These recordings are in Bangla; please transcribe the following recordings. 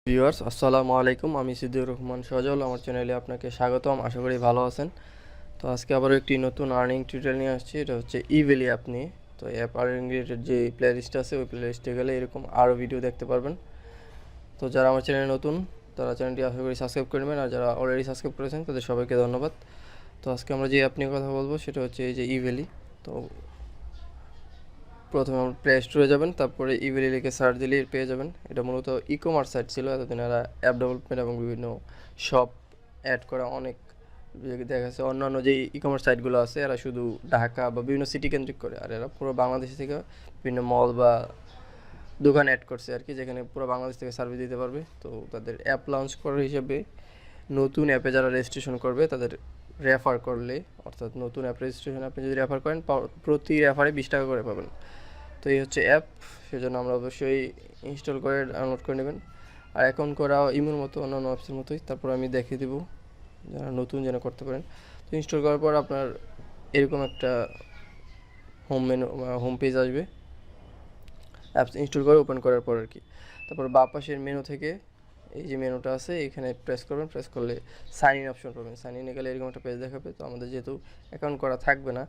ভিউয়ার্স আসসালামু আলাইকুম, আমি রহমান সজল। আমার চ্যানেলে আপনাকে স্বাগতম। আশা করি ভালো আছেন। তো আজকে আবারও একটি নতুন আর্নিং টিউটোরিয়াল নিয়ে আসছি। এটা হচ্ছে ইভেলি অ্যাপ নিয়ে। তো অ্যাপ আর্নিং রিলেটেড যে প্লে লিস্ট আছে ওই প্লে লিস্টে গেলে এরকম আরও ভিডিও দেখতে পারবেন। তো যারা আমার চ্যানেলে নতুন তারা চ্যানেলটি আশা করি সাবস্ক্রাইব করে নেবেন, আর যারা অলরেডি সাবস্ক্রাইব করেছেন তাদের সবাইকে ধন্যবাদ। তো আজকে আমরা যে অ্যাপ নিয়ে কথা বলবো সেটা হচ্ছে এই যে ইভেলি। তো প্রথমে আমরা প্লে স্টোরে যাবেন, তারপরে ইভেলি লিখে সার্চ দিলে পেয়ে যাবেন। এটা মূলত ই কমার্স সাইট ছিল এতদিন। এরা অ্যাপ ডেভেলপমেন্ট এবং বিভিন্ন শপ অ্যাড করা অনেক দেখা যাচ্ছে। অন্যান্য যে ই কমার্স সাইটগুলো আছে এরা শুধু ঢাকা বা বিভিন্ন সিটি কেন্দ্রিক করে, আর এরা পুরো বাংলাদেশ থেকে বিভিন্ন মল বা দোকান অ্যাড করছে আর কি, যেখানে পুরো বাংলাদেশ থেকে সার্ভিস দিতে পারবে। তো তাদের অ্যাপ লঞ্চ করার হিসেবে নতুন অ্যাপে যারা রেজিস্ট্রেশন করবে তাদের রেফার করলে, অর্থাৎ নতুন অ্যাপ রেজিস্ট্রেশন আপনি যদি রেফার করেন প্রতি রেফারে 20 টাকা করে পাবেন। তো এই হচ্ছে অ্যাপ, সেজন্য আমরা অবশ্যই ইনস্টল করে ডাউনলোড করে নেবেন। আর অ্যাকাউন্ট করা ইমোর মতো অন্যান্য অ্যাপসের মতোই। তারপর আমি দেখিয়ে দেবো যারা নতুন যেন করতে পারেন। তো ইনস্টল করার পর আপনার এরকম একটা হোম পেজ আসবে অ্যাপস ইনস্টল করে ওপেন করার পর আর কি। তারপর বাঁ পাশের মেনু থেকে এই যে মেনুটা আছে এখানে প্রেস করবেন। প্রেস করলে সাইন ইন অপশন পাবেন। সাইন ইনে গেলে এরকম একটা পেজ দেখাবে। তো আমাদের যেহেতু অ্যাকাউন্ট করা থাকবে না,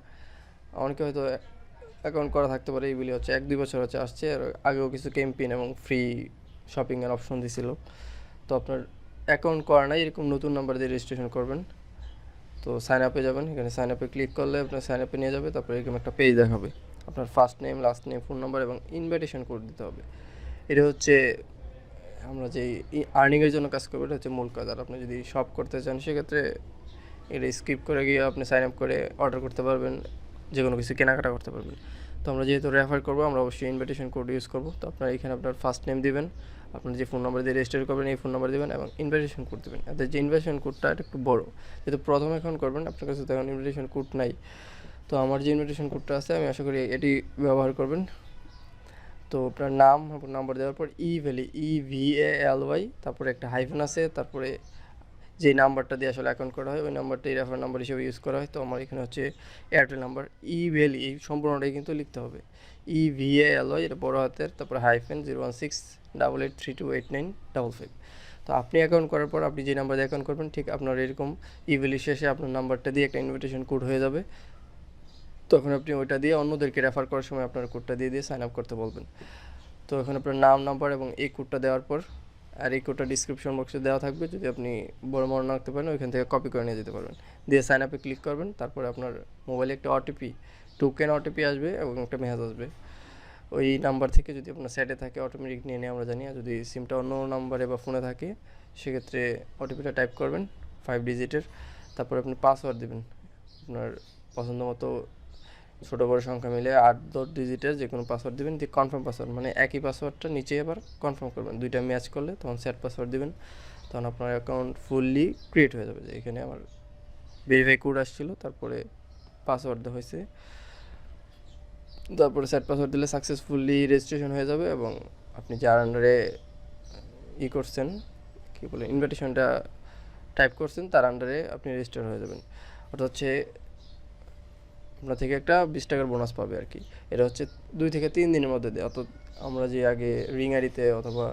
অনেকে হয়তো অ্যাকাউন্ট করা থাকতে পারে, এইগুলি হচ্ছে 1-2 বছর হচ্ছে আসছে। আর আগেও কিছু ক্যাম্পেইন এবং ফ্রি শপিংয়ের অপশন দিছিল। তো আপনার অ্যাকাউন্ট করা নাই, এরকম নতুন নাম্বার দিয়ে রেজিস্ট্রেশন করবেন। তো সাইন আপে যাবেন, এখানে সাইন আপে ক্লিক করলে আপনার সাইন আপে নিয়ে যাবে। তারপরে এরকম একটা পেজ দেখাবে। আপনার first name, last name, phone number এবং ইনভাইটেশন কোড দিতে হবে। এটা হচ্ছে আমরা যে আর্নিংয়ের জন্য কাজ করবো, এটা হচ্ছে মূল কাজ। আর আপনি যদি শপ করতে চান সেক্ষেত্রে এটা স্কিপ করে গিয়ে আপনি সাইন আপ করে অর্ডার করতে পারবেন, যে কোনো কিছু কেনাকাটা করতে পারবেন। তো আমরা যেহেতু রেফার করবো আমরা অবশ্যই ইনভাইটেশন কোড ইউজ করবো। তো আপনার এখানে আপনার ফার্স্ট নেম দিবেন, আপনার যে ফোন নাম্বার দিয়ে রেজিস্টার করবেন এই ফোন নাম্বার দেবেন এবং ইনভাইটেশন কোড দেবেন। এদের যে ইনভাইটেশন কোডটা এটা একটু বড়, যেহেতু প্রথম অ্যাকাউন্ট করবেন আপনার কাছে তখন ইনভাইটেশন কোড নাই। তো আমার যে ইনভাইটেশন কোডটা আছে আমি আশা করি এটি ব্যবহার করবেন। তো আপনার নাম নাম্বার দেওয়ার পর EVALY, তারপরে একটা হাইফেন আছে, তারপরে যে নাম্বারটা দিয়ে আসলে অ্যাকাউন্ট করা হয় ওই নাম্বারটাই রেফার নাম্বার হিসেবে ইউজ করা হয়। তো আমার এখানে হচ্ছে এয়ারটেল নাম্বার। ইভেলি এই সম্পূর্ণটাই কিন্তু লিখতে হবে, EVALY, এটা বড় হাতের, তারপরে হাইফেন 01688328955। তো আপনি অ্যাকাউন্ট করার পর আপনি যে নাম্বার দিয়ে অ্যাকাউন্ট করবেন ঠিক আপনার এরকম ইভেলি শেষে আপনার নাম্বারটা দিয়ে একটা ইনভিটেশন কোড হয়ে যাবে। তখন আপনি ওইটা দিয়ে অন্যদেরকে রেফার করার সময় আপনার কোডটা দিয়ে সাইন আপ করতে বলবেন। তো এখন আপনার নাম, নাম্বার এবং এই কোডটা দেওয়ার পর, আর এই কোডটা ডিসক্রিপশন বক্সে দেওয়া থাকবে, যদি আপনি বড় মনে রাখতে পারেন ওইখান থেকে কপি করে নিয়ে যেতে পারবেন। দিয়ে সাইন আপে ক্লিক করবেন। তারপরে আপনার মোবাইলে একটা টোকেন ওটিপি আসবে এবং একটা মেসেজ আসবে। ওই নাম্বার থেকে যদি আপনার সেটে থাকে অটোমেটিক নিয়ে নিয়ে আমরা জানি, আর যদি সিমটা অন্য নাম্বারে বা ফোনে থাকে সেক্ষেত্রে ওটিপিটা টাইপ করবেন 5 ডিজিটের। তারপরে আপনি পাসওয়ার্ড দেবেন আপনার পছন্দ মতো, ছোটো বড়ো সংখ্যা মিলে 8-10 ডিজিটের যে কোনো পাসওয়ার্ড দেবেন। দিয়ে কনফার্ম পাসওয়ার্ড, মানে একই পাসওয়ার্ডটা নিচে আবার কনফার্ম করবেন, দুইটা ম্যাচ করলে তখন সেট পাসওয়ার্ড দেবেন। তখন আপনার অ্যাকাউন্ট ফুললি ক্রিয়েট হয়ে যাবে। যে এখানে আমার ভেরিফাই কোড আসছিলো, তারপরে পাসওয়ার্ড দেওয়া হয়েছে, তারপরে সেট পাসওয়ার্ড দিলে সাকসেসফুলি রেজিস্ট্রেশন হয়ে যাবে। এবং আপনি যার আন্ডারে করছেন, কী বলে, ইনভিটেশনটা টাইপ করছেন তার আন্ডারে আপনি রেজিস্টার হয়ে যাবেন। অর্থাৎ হচ্ছে আপনার থেকে একটা 20 টাকার বোনাস পাবে আর কি। এটা হচ্ছে 2 থেকে 3 দিনের মধ্যে দেয়। অর্থাৎ আমরা যে আগে রিং আইডিতে অথবা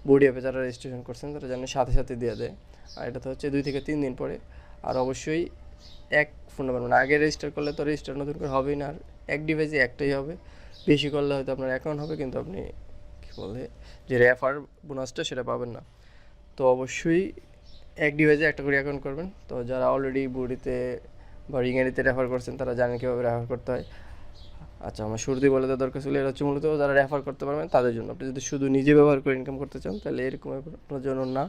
বডি অ্যাপে যারা রেজিস্ট্রেশন করছেন তারা জানেন সাথে সাথে দিয়ে দেয়, আর এটা তো হচ্ছে 2 থেকে 3 দিন পরে। আর অবশ্যই এক ফোন নাম্বার, মানে আগে রেজিস্টার করলে তো রেজিস্টার নতুন করে হবেই না, আর এক ডিভাইসে একটাই হবে। বেশি করলে হয়তো আপনার অ্যাকাউন্ট হবে কিন্তু আপনি কী বলে যে রেফার বোনাসটা সেটা পাবেন না। তো অবশ্যই এক ডিভাইসে একটা করে অ্যাকাউন্ট করবেন। তো যারা অলরেডি বডিতে বা রিঙারিতে রেফার করছেন তারা জানেন কীভাবে রেফার করতে হয়। আচ্ছা, আমার শুরুতেই বলে দেওয়ার দরকার ছিল, এটা হচ্ছে মূলত যারা রেফার করতে পারবেন তাদের জন্য। আপনি যদি শুধু নিজে ব্যবহার করে ইনকাম করতে চান তাহলে এরকম অ্যাপ আপনার জন্য না।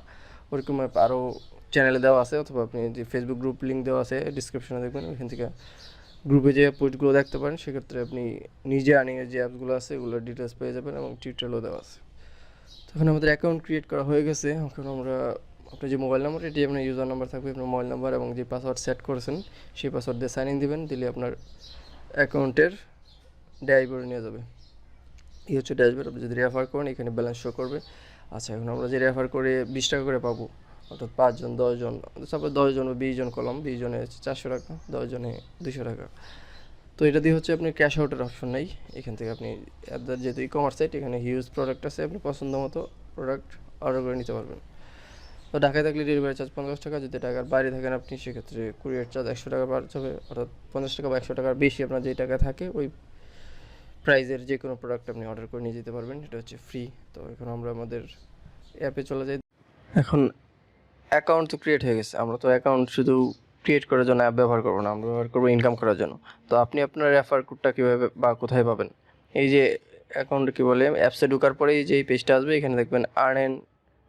ওরকম অ্যাপ আরও চ্যানেলে দেওয়া আছে, অথবা আপনি যে ফেসবুক গ্রুপ লিঙ্ক দেওয়া আছে ডিসক্রিপশনে দেখবেন, ওইখান থেকে গ্রুপে যে পোস্টগুলো দেখতে পারেন। সেক্ষেত্রে আপনি নিজে আর্নিংয়ের যে অ্যাপসগুলো আছে এগুলোর ডিটেলস পেয়ে যাবেন এবং টিউটোরিয়ালও দেওয়া আছে। তখন আমাদের অ্যাকাউন্ট ক্রিয়েট করা হয়ে গেছে। এখন আমরা আপনার যে মোবাইল নাম্বার, এটি আপনার ইউজার নাম্বার থাকবে, আপনার মোবাইল নাম্বার এবং যে পাসওয়ার্ড সেট করেছেন সেই পাসওয়ার্ড দিয়ে সাইন ইন দেবেন। দিলে আপনার অ্যাকাউন্টের ড্যাশবোর্ডে নিয়ে যাবে। এই হচ্ছে ড্যাশবোর্ড। আপনি যদি রেফার করেন এখানে ব্যালেন্স শো করবে। আচ্ছা, এখন আমরা যে রেফার করে 20 টাকা করে পাবো, অর্থাৎ 5 জন 10 জন, তারপর 10 জন বা 20 জন করলাম, 20 জনে হচ্ছে 400 টাকা, 10 জনে 200 টাকা। তো এটা দিয়ে হচ্ছে আপনি ক্যাশ আউটের অপশন নেই। এখান থেকে আপনি যেহেতু ই কমার্স সাইট, এখানে হিউজ প্রোডাক্ট আছে, আপনি পছন্দ মতো প্রোডাক্ট অর্ডার করে নিতে পারবেন। তো ঢাকায় থাকলে ডেলিভারি চার্জ 50 টাকা, যদি ঢাকার বাইরে থাকেন আপনি সেক্ষেত্রে কুরিয়ার চার্জ 100 টাকা বাড়তে হবে, অর্থাৎ 50 টাকা বা 100 টাকার বেশি আপনার যেই টাকা থাকে ওই প্রাইজের যে কোনো প্রোডাক্ট আপনি অর্ডার করে নিয়ে যেতে পারবেন, এটা হচ্ছে ফ্রি। তো এখন আমরা আমাদের অ্যাপে চলে যাই। এখন অ্যাকাউন্ট তো ক্রিয়েট হয়ে গেছে, আমরা তো অ্যাকাউন্ট শুধু ক্রিয়েট করার জন্য অ্যাপ ব্যবহার করবো না, আমরা ব্যবহার করবো ইনকাম করার জন্য। তো আপনি আপনার রেফার কোডটা কীভাবে বা কোথায় পাবেন? এই যে অ্যাকাউন্ট কী বলে, অ্যাপসে ঢোকার পরেই যে পেজটা আসবে, এখানে দেখবেন earn and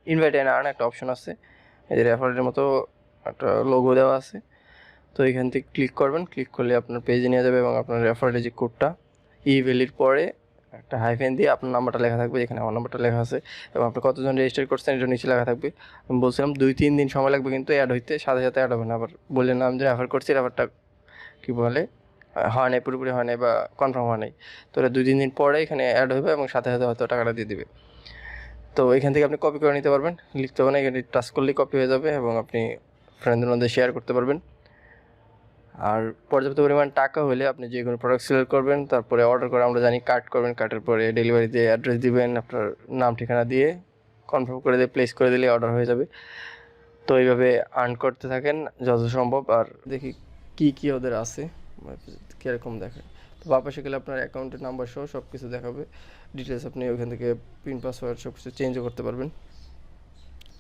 invite and earn একটা অপশন আছে, এই যে রেফারের মতো একটা লোগো দেওয়া আছে। তো এখান থেকে ক্লিক করবেন, ক্লিক করলে আপনার পেজে নিয়ে যাবে এবং আপনার রেফারের যে কোডটা ইভ্যালির পরে একটা হাইফেন দিয়ে আপনার নাম্বারটা লেখা থাকবে, এখানে আমার নাম্বারটা লেখা আছে এবং আপনি কতজন রেজিস্টার করছেন এটা নিচে লেখা থাকবে। আমি বলছিলাম 2-3 দিন সময় লাগবে, কিন্তু অ্যাড হইতে সাথে সাথে অ্যাড হবে না। আবার বললেন না আমি যে রেফার করছি, রেফারটা কী বলে হয় নাই, পুরোপুরি হয় নাই বা কনফার্ম হয় নাই, তো এটা 2-3 দিন পরে এখানে অ্যাড হবে এবং সাথে সাথে হয়তো টাকাটা দিয়ে দেবে। তো এখান থেকে আপনি কপি করে নিতে পারবেন, লিখতে হবে না, এখানে টাচ করলেই কপি হয়ে যাবে এবং আপনি ফ্রেন্ডদের মধ্যে শেয়ার করতে পারবেন। আর পর্যাপ্ত পরিমাণ টাকা হলে আপনি যে কোনো প্রোডাক্ট সিলেক্ট করবেন, তারপরে অর্ডার করে আমরা জানি কার্ট করবেন, কার্টের পরে ডেলিভারিতে অ্যাড্রেস দিবেন, আপনার নাম ঠিকানা দিয়ে কনফার্ম করে দিয়ে প্লেস করে দিলে অর্ডার হয়ে যাবে। তো এইভাবে আর্ন করতে থাকেন যত সম্ভব। আর দেখি কী কী ওদের আছে, কীরকম দেখায়। তো বা পাশে গেলে আপনার অ্যাকাউন্টের নাম্বার সহ সব কিছু দেখাবে, ডিটেলস আপনি ওইখান থেকে পিন পাসওয়ার্ড সব কিছু চেঞ্জও করতে পারবেন।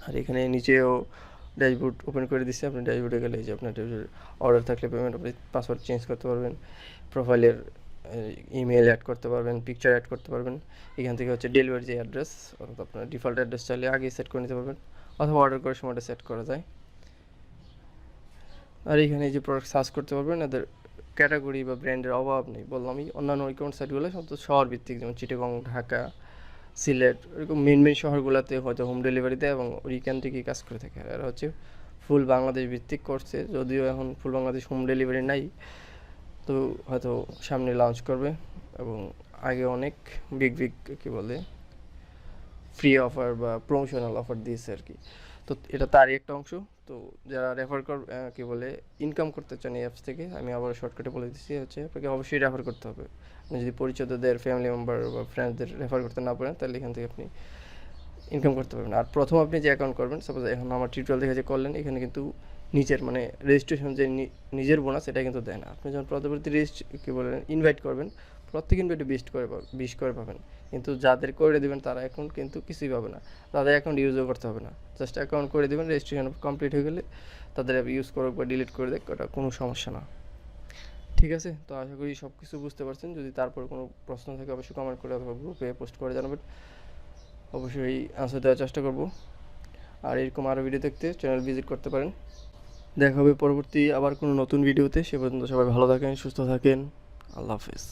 আর এখানে নিচেও ড্যাশবোর্ড ওপেন করে দিচ্ছে, আপনি ড্যাশবোর্ডে গেলে যে আপনার অর্ডার থাকলে পেমেন্ট আপনি পাসওয়ার্ড চেঞ্জ করতে পারবেন, প্রোফাইলের ইমেল অ্যাড করতে পারবেন, পিকচার অ্যাড করতে পারবেন। এখান থেকে হচ্ছে ডেলিভারি যে অ্যাড্রেস, অর্থাৎ আপনার ডিফল্ট অ্যাড্রেস চাইলে আগেই সেট করে নিতে পারবেন, অথবা অর্ডার করার সময়টা সেট করা যায়। আর এখানে যে প্রোডাক্ট সার্চ করতে পারবেন, এদের ক্যাটাগরি বা ব্র্যান্ডের অভাব নেই। বললামই অন্যান্য রিকমেন্ড সাইটগুলো সব তো শহর ভিত্তিক, যেমন চিটাগং, ঢাকা, সিলেট, এরকম মেন শহরগুলোতে হয়তো হোম ডেলিভারি দেয় এবং ওইখান থেকেই কাজ করে থাকে। আর হচ্ছে ফুল বাংলাদেশ ভিত্তিক করছে, যদিও এখন ফুল বাংলাদেশ হোম ডেলিভারি নাই, তো হয়তো সামনে লঞ্চ করবে। এবং আগে অনেক বিগ কী বলে ফ্রি অফার বা প্রমোশনাল অফার দিয়েছে আর কি। তো এটা তারই একটা অংশ। তো যারা রেফার কী বলে ইনকাম করতে চান এই অ্যাপস থেকে, আমি আবার শর্টকাটে বলে দিচ্ছি, হচ্ছে আপনাকে অবশ্যই রেফার করতে হবে। আপনি যদি পরিচিতদের, ফ্যামিলি মেম্বার বা ফ্রেন্ডসদের রেফার করতে না পারেন, তাহলে এখান থেকে আপনি ইনকাম করতে পারবেন। আর প্রথম আপনি যে অ্যাকাউন্ট করবেন, সাপোজ এখন আমার টিউটোরিয়াল দেখে যে করলেন, এখানে কিন্তু নিজের মানে রেজিস্ট্রেশন যে নিজের বোনাস এটা কিন্তু দেয় না। আপনি যখন পরবর্তী কী বলেন ইনভাইট করবেন, প্রত্যেক ইনভাইটে 20 করে পাবেন, কিন্তু যাদের করে দেবেন তারা অ্যাকাউন্ট কিন্তু কিছুই পাবে না, তাদের অ্যাকাউন্ট ইউজও করতে হবে না। জাস্ট অ্যাকাউন্ট করে দেবেন, রেজিস্ট্রেশন কমপ্লিট হয়ে গেলে তাদের অ্যাপ ইউজ করুক বা ডিলিট করে দেখ, ওটা কোনো সমস্যা না। ঠিক আছে, তো আশা করি সব কিছু বুঝতে পারছেন। যদি তারপর কোনো প্রশ্ন থাকে অবশ্যই কমেন্ট করে অথবা গ্রুপে পোস্ট করে জানাবেন, অবশ্যই আনসার দেওয়ার চেষ্টা করব। আর এরকম আরও ভিডিও দেখতে চ্যানেল ভিজিট করতে পারেন। দেখা হবে পরবর্তী আবার কোনো নতুন ভিডিওতে। সে পর্যন্ত সবাই ভালো থাকেন, সুস্থ থাকেন। আল্লাহ হাফেজ।